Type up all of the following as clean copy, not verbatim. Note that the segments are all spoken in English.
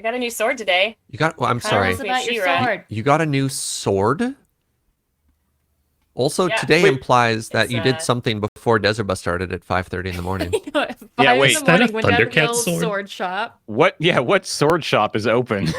I got a new sword today. You got? Well, I'm Tell sorry. us about your She-Ra. sword. You got a new sword? Also, Yeah. today Wait. implies that It's, you did something before Desert Bus started at 5:30 in the morning. Yeah, Five wait. in the morning, Is that a went down to the Thundercat old sword? sword shop. What? Yeah, what sword shop is open? No,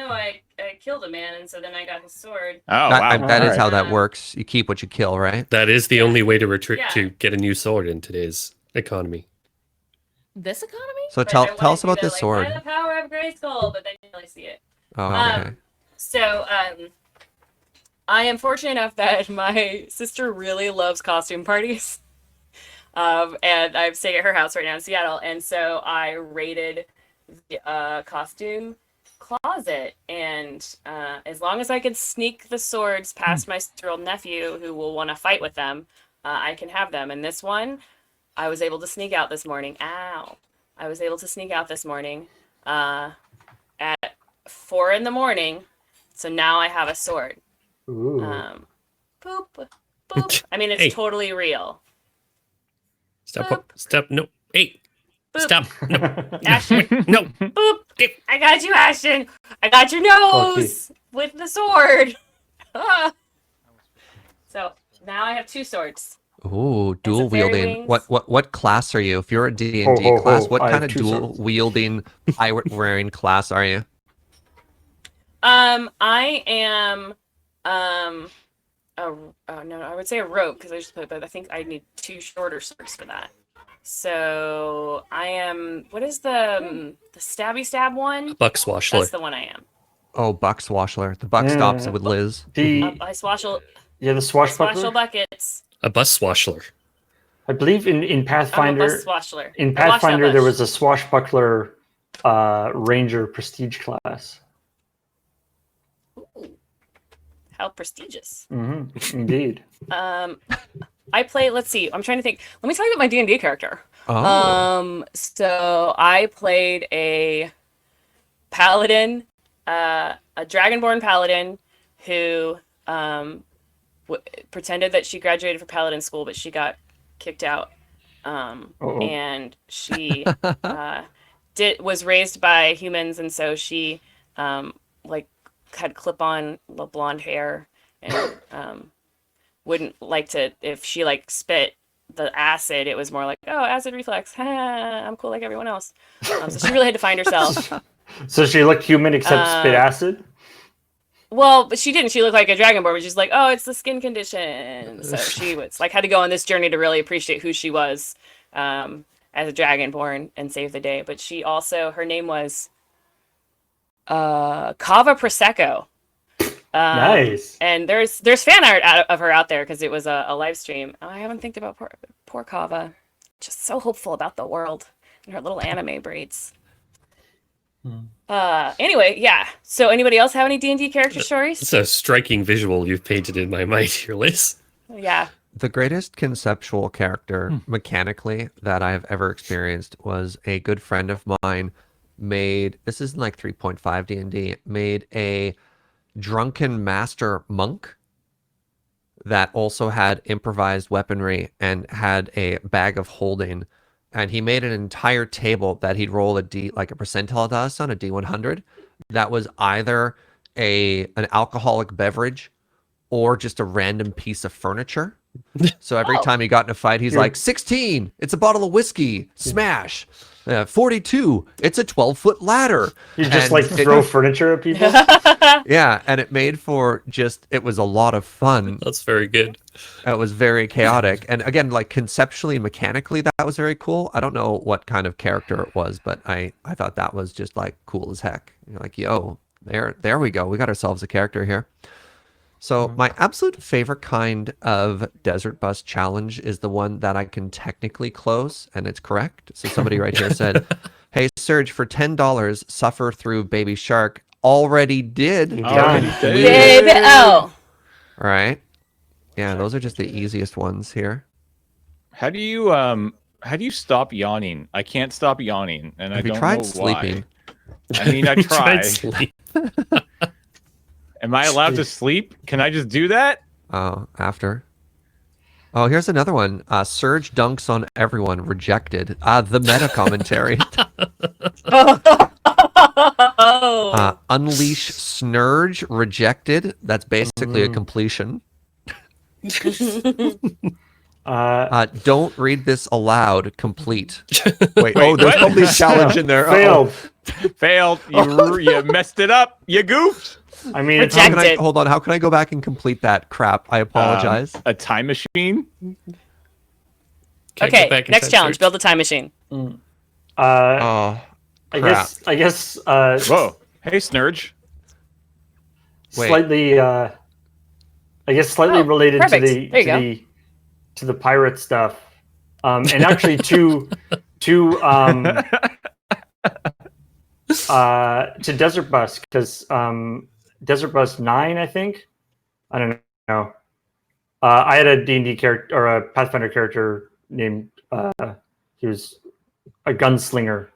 I killed a man, and so then I got his sword. Oh, wow. That is Alright. how that works. You keep what you kill, right? That is the only way to Yeah. to get a new sword in today's economy. This economy? So But tell I us wanted about to, this like, sword. By the power of Grayskull, but then you really see it. Oh, okay. So, I am fortunate enough that my sister really loves costume parties. And I'm staying at her house right now in Seattle, and so I raided the costume closet, and as long as I can sneak the swords past my 6-year-old nephew who will want to fight with them, I can have them. And this one, I was able to sneak out this morning. Ow. I was able to sneak out this morning at 4 in the morning, so now I have a sword. Ooh. Boop, boop. I mean, it's Hey. totally real. Stop. No. Hey. Boop. Stop. No. Ashton. No. Boop. I got you, Ashton. I got your nose with the sword. So now I have 2 swords. Ooh, dual fairy wielding. wings. What class are you? If you're a D&D Ho, ho, ho. class, what I kind have of 2 dual swords. wielding pirate wearing class are you? I am no, I would say a rogue because I just put, but I think I need 2 shorter swords for that. So I am. What is the stabby stab one? Buck swashler. That's the one I am. Oh, Buck Swashler. The Buck stops with Liz. The I swashel swashbuckler. buckets. A bus swashler. I believe in I'm a Pathfinder. bus swashler. In I washed that Pathfinder, there bush. was a swashbuckler ranger prestige class. How prestigious. Indeed. I play. Let's see. I'm trying to think. Let me tell you about my D&D character. Oh. So I played a paladin, a dragonborn paladin, who pretended that she graduated from paladin school, but she got kicked out. And she was raised by humans, and so she like had clip-on blonde hair and wouldn't like to, if she like spit the acid, it was more like, oh, acid reflex, I'm cool like everyone else. So she really had to find herself. So she looked human except spit acid? Well, but she didn't. She looked like a dragonborn, which is like, oh, it's the skin condition. So she was like, had to go on this journey to really appreciate who she was as a dragonborn and save the day. But she also, her name was Kava Prosecco. Nice. And there's fan art of her out there because it was a live stream. I haven't think about poor Kava. Just so hopeful about the world and her little anime braids. Anyway, yeah. So anybody else have any D&D character stories? It's a striking visual you've painted in my mind here, Liz. Yeah. The greatest conceptual character mechanically that I've ever experienced was a good friend of mine made, this is in like 3.5 D&D, made a drunken master monk that also had improvised weaponry and had a bag of holding. And he made an entire table that he'd roll a like a percentile dice on, a D100, that was either an alcoholic beverage or just a random piece of furniture. So every time he got in a fight, he's like, 16, it's a bottle of whiskey, smash. 42, it's a 12-foot ladder. You just And like throw furniture at people? Yeah, and it made for it was a lot of fun. That's very good. It was very chaotic. And again, like conceptually and mechanically, that was very cool. I don't know what kind of character it was, but I thought that was just like cool as heck. You're like, yo, there we go. We got ourselves a character here. So my absolute favorite kind of Desert Bus challenge is the one that I can technically close, and it's correct. So somebody right here said, hey, Serge, for $10, suffer through Baby Shark. Already did. Baby, oh. All right. Yeah, those are just the easiest ones here. How do you stop yawning? I can't stop yawning, and Have I you don't tried know sleeping? why. I mean, I You tried. sleep. Am I allowed to sleep? Can I just do that? Oh, after? Oh, here's another one. Surge dunks on everyone. Rejected. The meta commentary. Unleash Snurge. Rejected. That's basically a completion. Don't read this aloud. Complete. Wait, there's what? probably a challenge in there. Failed. Failed. You messed it up. You goofed. I mean, it's Rejected. Hold on. How can I go back and complete that crap? I apologize. A time machine. Can't go Okay, back next inside challenge: search. build a time machine. Oh, I crap. guess Whoa. Hey, Snurge. Wait. slightly Oh, related perfect. to There you go. the pirate stuff. And actually to Desert Bus, because Desert Bus 9, I think. I don't know. I had a D&D character or a Pathfinder character named he was a gunslinger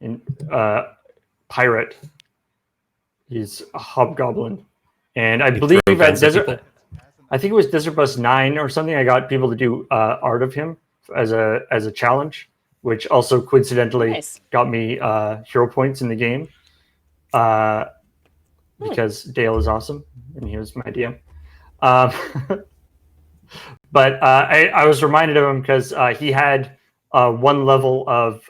in pirate. He's a hobgoblin. And I believe throw at guns at Desert people? I think it was Desert Bus 9 or something. I got people to do art of him as a challenge, which also coincidentally Nice. got me hero points in the game because Dale is awesome and he was my DM. But I was reminded of him because he had one level of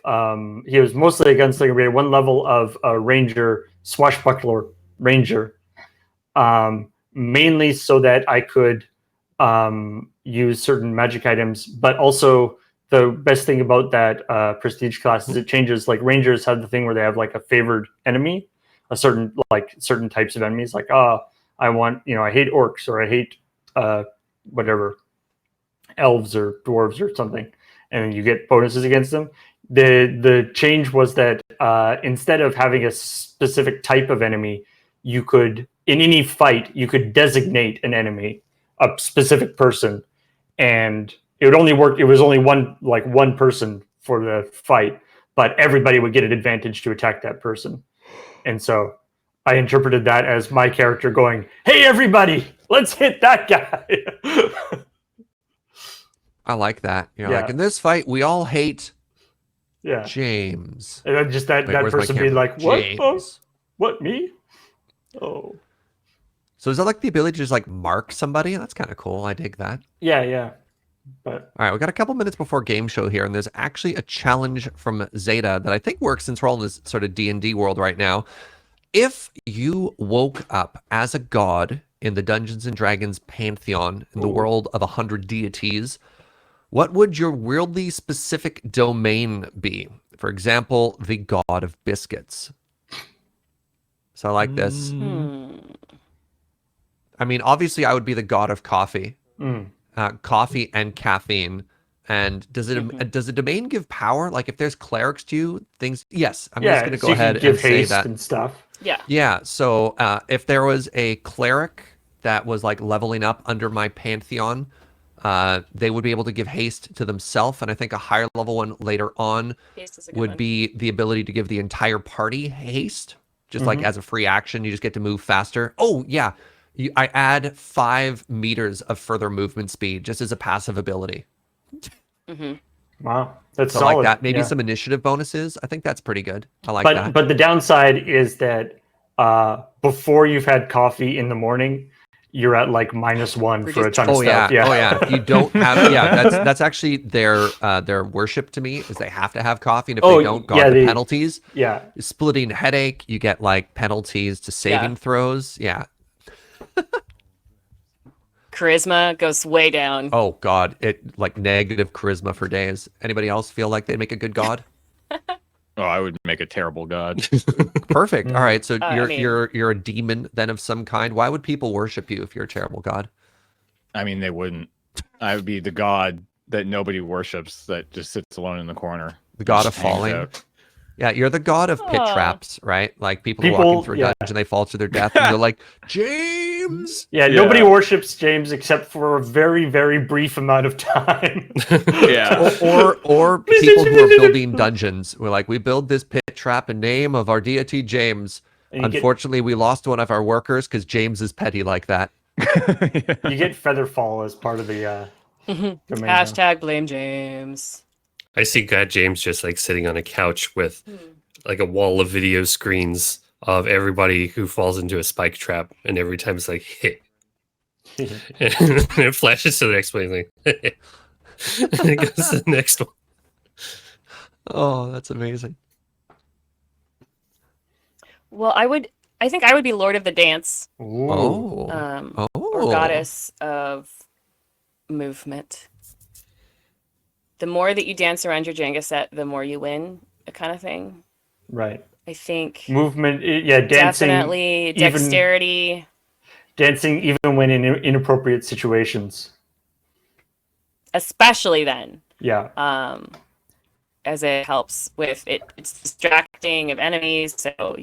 he was mostly a gunslinger, but he had one level of ranger, swashbuckler ranger. Mainly so that I could use certain magic items, but also the best thing about that prestige class is it changes. Like rangers have the thing where they have like a favored enemy, certain types of enemies. Like, I want, I hate orcs, or I hate whatever, elves or dwarves or something, and you get bonuses against them. The change was that instead of having a specific type of enemy, you could, in any fight, you could designate an enemy, a specific person, and it would only work. It was only one person for the fight, but everybody would get an advantage to attack that person. And so I interpreted that as my character going, "Hey, everybody, let's hit that guy." I like that. You're Yeah. like, in this fight, we all hate Yeah, James. and then just that Wait, where's my person being camera? like, "What? Oh, James. what, me? Oh, So is that like the ability to just like mark somebody? That's kind of cool. I dig that. yeah." But All right, we got a couple minutes before game show here, and there's actually a challenge from Zeta that I think works since we're all in this sort of D&D world right now. If you woke up as a god in the Dungeons and Dragons pantheon, in the world of 100 deities, what would your weirdly specific domain be? For example, the god of biscuits. So I like this. I mean, obviously, I would be the god of coffee. Coffee and caffeine. And does a domain give power? Like if there's clerics to you, things. Yes, I'm just going to so go you can ahead give and say haste that. and stuff. Yeah. Yeah. So if there was a cleric that was like leveling up under my pantheon, they would be able to give haste to themselves, and I think a higher level one later on Haste is a good would one. be the ability to give the entire party haste, just like as a free action. You just get to move faster. Oh yeah. I add 5 meters of further movement speed just as a passive ability. Wow, that's So solid. like that, maybe yeah. some initiative bonuses. I think that's pretty good. I like But that. but the downside is that before you've had coffee in the morning, you're at like -1 for a ton of Oh yeah. stuff. Oh yeah. If you don't have, that's actually their worship to me, is they have to have coffee, and if Oh, they don't, yeah, the penalties. Yeah. Splitting headache, you get like penalties to saving throws. Yeah. Charisma goes way down. Oh god, it like negative charisma for days. Anybody else feel like they'd make a good god? Oh, I would make a terrible god. Perfect. All right, so I mean- you're a demon then of some kind. Why would people worship you if you're a terrible god? I mean, they wouldn't. I would be the god that nobody worships, that just sits alone in the corner. The god of Just hangs falling. out. Yeah, you're the god of pit Aw. traps, right? Like people People- walking through a yeah. dungeon, they fall to their death, and you're like, James. Yeah, nobody worships James except for a very, very brief amount of time. Yeah. Or people who are building dungeons. We're like, we build this pit trap in name of our deity James. And you get- Unfortunately, we lost one of our workers because James is petty like that. You get Featherfall as part of the Amazing. Hashtag blame James. I see God James just like sitting on a couch with like a wall of video screens of everybody who falls into a spike trap, and every time it's like hit, and it flashes to the next one, like, and it goes to the next one. Oh, that's amazing. Well, I think I would be Lord of the Dance, Ooh. Oh. or Goddess of Movement. The more that you dance around your Jenga set, the more you win, kind of thing. Right. I think Movement, yeah, dancing. definitely dexterity. Dancing even when in inappropriate situations. Especially then. Yeah. As it helps with it. It's distracting of enemies, so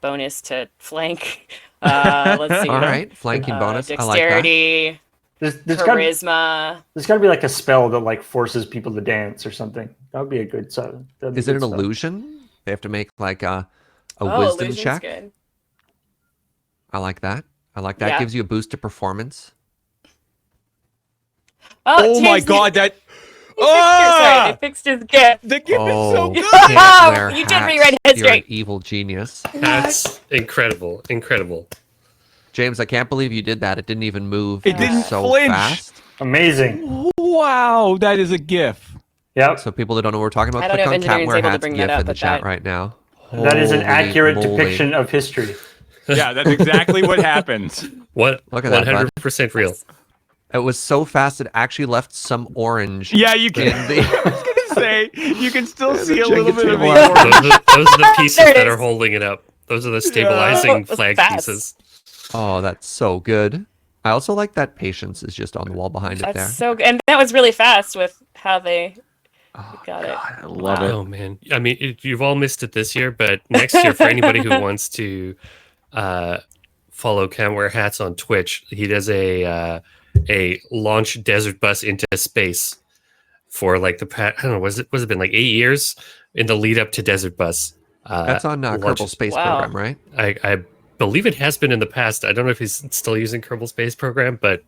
bonus to flank. Let's see. All right, flanking bonus. I like that. Dexterity, There's charisma. there's got to be like a spell that like forces people to dance or something. That would be a good set. Is it an illusion? They have to make like a Oh, wisdom illusion's check. good. I like that. I like that. Yeah. Gives you a boost to performance. Oh my James, god, that Sorry, they fixed his gift. the gift is so Oh, good. can't wear You did hats. rewrite his You're an straight. evil genius. That's incredible, incredible. James, I can't believe you did that. It didn't even move. It didn't so flinch. fast. Amazing. Wow, that is a gif. Yep. So people that don't know what we're talking about, I don't click know if on Cat engineering's Wear able to Hats bring GIF that up, in the but chat that- right now. That is an Holy accurate moly. depiction of history. Yeah, that's exactly what happens. What? Look at that, bud. 100% real. It was so fast it actually left some orange. Yeah, you can. In the- I was gonna say you can still Yeah, see the a little Jenga bit of table. the orange. Those are the pieces There it that are is. holding it up. Those are the stabilizing That's flag fast. pieces. Oh, that's so good. I also like that patience is just on the wall behind it there. That's so good. And that was really fast with how they Oh, got it. I love Oh man, I mean, you've all missed it this year, but next year, for anybody who wants to follow Can Wear Hats on Twitch, he does a launch desert bus into space for like I don't know, was it been like 8 years in the lead up to Desert Bus? That's on Kerbal launches. Space Wow. Program, right? I believe it has been in the past. I don't know if he's still using Kerbal Space Program, but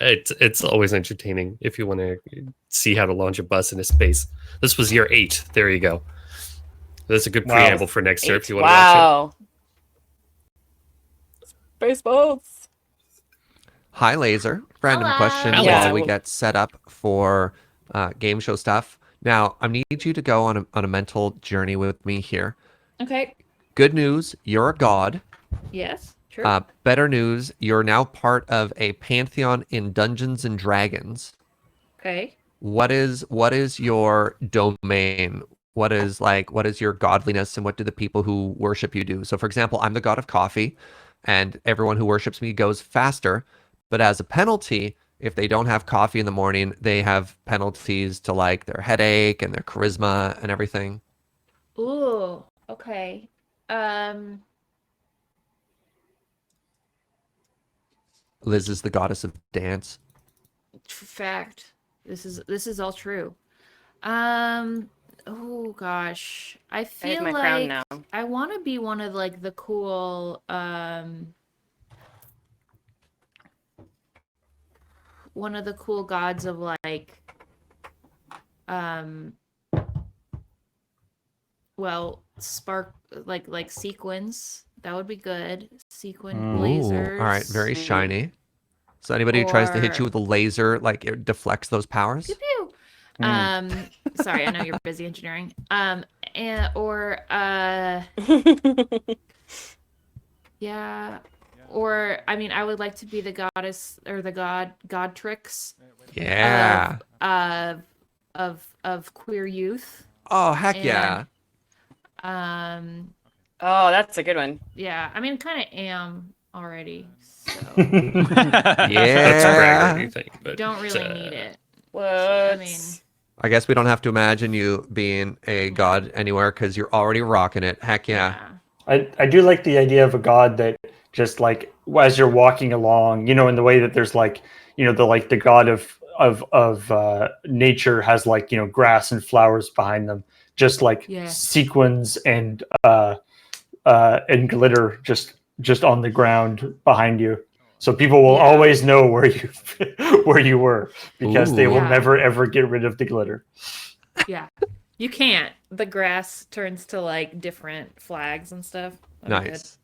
it's always entertaining if you want to see how to launch a bus into space. This was year 8. There you go. That's a good Wow. preamble for next year if you want to watch Wow. Spaceballs. Hi, Laser. Random Hello. question Hello. while we get set up for game show stuff. Now, I need you to go on a mental journey with me here. Okay. Good news, you're a god. Yes. True. Better news, you're now part of a pantheon in Dungeons and Dragons. okay. What is your domain? What is your godliness, and what do the people who worship you do? So, for example, I'm the god of coffee, and everyone who worships me goes faster. But as a penalty, if they don't have coffee in the morning, they have penalties to like their headache and their charisma and everything. Ooh. Okay. Liz is the goddess of dance. Fact. This is all true. Oh gosh. I I have feel my like crown now. I want to be one of like the cool one of the cool gods of like well, spark like sequins. That would be good. Sequin Ooh, lasers. All right, very Mhm. shiny. So anybody who tries to hit you Or- with a laser, like it deflects those powers. Pew pew. Sorry, I know you're busy engineering. Yeah. Or I mean, I would like to be the goddess or the god tricks Yeah. of queer youth. Oh, heck yeah. Oh, that's a good one. Yeah, I mean, kind of am already, so That's Yeah. braggart, you think, but don't really need it. What? I mean, I guess we don't have to imagine you being a god anywhere because you're already rocking it. Heck yeah. I do like the idea of a god that just like as you're walking along, in the way that there's like, the god of nature has like, grass and flowers behind them, just like Yeah. sequins and glitter just on the ground behind you. So people will Yeah. always know where you where you were because they Ooh. will Yeah. never ever get rid of the glitter. Yeah. You can't. The grass turns to like different flags and stuff. That'd be good. Nice.